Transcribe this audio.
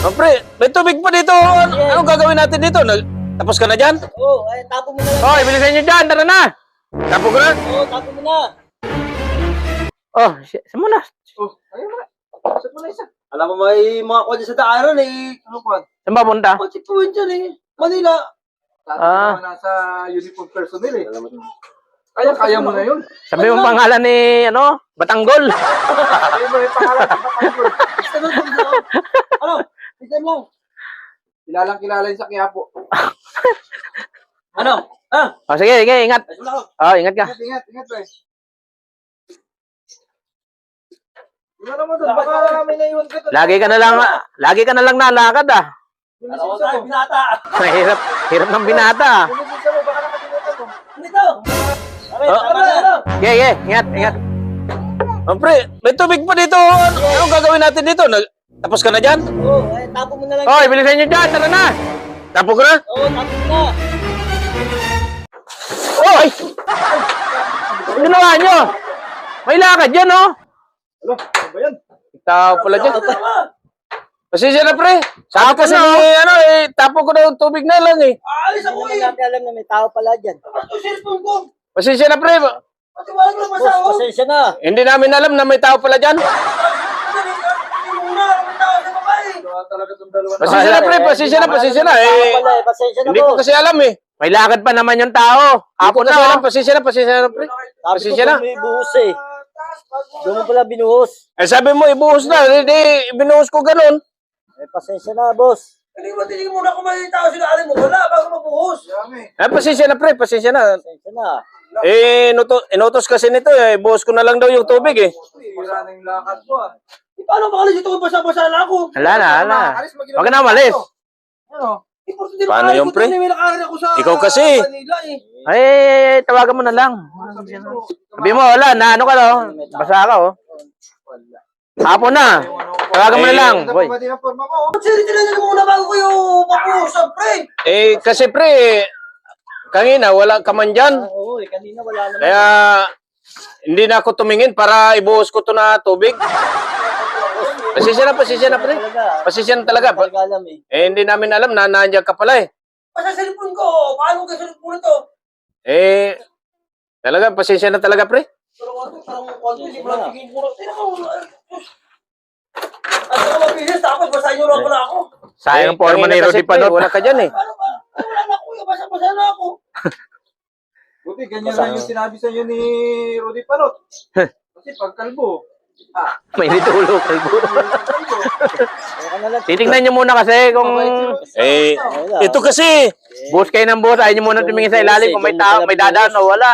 Oh, pre, may tubig pa dito. Anong gagawin natin dito? Tapos ka na dyan? Oo, ay tapo mo na lang. Oh, bilisan nyo dyan. Tara na. Tapo ko na. Oo, tapo mo na. Oh, saan mo na? Oh, ayun na. Saan mo na isa? Alam mo may mga kwadya sa daanan eh. Ano kwad? Saan ba punta? Kwadya po yun dyan eh. Manila. Ah. Nasa uniform personnel eh. Kaya mo na yun. Sabi mo pangalan ni, Batanggol. Kaya mo yung pangalan sa Batanggol. Ano? Isang lang. Kilalang-kilala yun sa Quiapo. Ano? Ah, Oh, sige, ingat. ay wala ko. Oh, ingat ka. Ingat, pre. Wala naman doon. Baka may naiwan ka doon. Lagi ka na lang nalakad ah. Yung Ano lisensya tayo, mo. binata? Hirap ng binata. Yung lisensya mo, baka nakalimutan mo. Dito. Aray, Oh. tama na, ano? Okay, ingat. Oh, pre, may tubig pa dito. Anong gagawin natin dito? Tapos ka na dyan? Oo, ay tapo mo na lang. Oh, bilisan nyo dyan. Tara na. Tapo ko na. Oo, tapo mo na. Oh, ay! Ano ginawa nyo? May lakad dyan, oh. Ano? Ano ba yan? Tao pala dyan. Tama. Pasensya na, pre. Sabi kasi tapo ko na yung tubig na lang eh. Alis ako Ano eh. Hindi alam na may tao pala dyan. Tapos yung cellphone ko. Pasensya na, pre. Pati wala ko lang Boss, masawa. pasensya na. Hindi namin alam na may tao pala dyan. Talaga itong dalawa na. Pasensya na, pre. Pasensya na. Tao pala eh, pasensya na Hindi ko boss. kasi alam eh. May lakad pa naman yung tao. Apo na alam. Pasensya na, pre. Sabi Pasensya ko na. pa may buhos eh. Doon mo pala binuhos. Eh, sabi mo, ibuhos na. Hindi, binuhos ko ganun. Eh, pasensya na boss. Hindi mo tinig muna kung may tao sila alin mo. Wala, bago mabuhos. Eh, pasensya na, pre. Pasensya na. Pasensya na. Eh, inutos kasi nito eh. Ibuhos ko na lang daw yung tubig eh. Wala na yung lakad ko ah. Paano makalis ito kung basa-basa na ako? Hala na. Huwag ka na umalis. Ano? Paano yung pre? May nakarin ako sa Ikaw kasi. Manila eh. Ay, tawagan mo na lang. Sabi mo, wala, na ano ka, basa ka, oh. Hapon na. Tawagan mo na lang, boy. Pwede ng forma mo. Siritinan niyo muna bago kayo mapuusap, pre. Eh, kasi pre, kanina, wala ka man dyan. Oo, eh, kanina wala naman. Kaya, hindi na ako tumingin para ibuhos ko to na tubig. Pasensya na, pre. Pasensya na talaga. Talaga alam eh. Eh, hindi namin alam na nandiyan ka pala eh. Sa cellphone ko, paano ka cellphone ito? Eh, talaga, pasensya na talaga, pre. Parang konti, hindi mo lang tigil mo. Tingnan mo. Ano ka mag-business, tapos basahin niyo lang pala ako. Sayang po naman ni Rudy Panot. Wala ka dyan eh. Paano ba? Wala na ako, basa-basa na ako. Buti, ganyan lang yung sinabi sa inyo ni Rudy Panot. Kasi pag kalbo, May nitulo, kalbo. Kaya ka na lang. Titingnan nyo muna kasi kung... Eh, ito kasi, buhos kayo ng buhos. Ayaw nyo muna tumingin sa ilalim kung may tao, may dadaan o wala.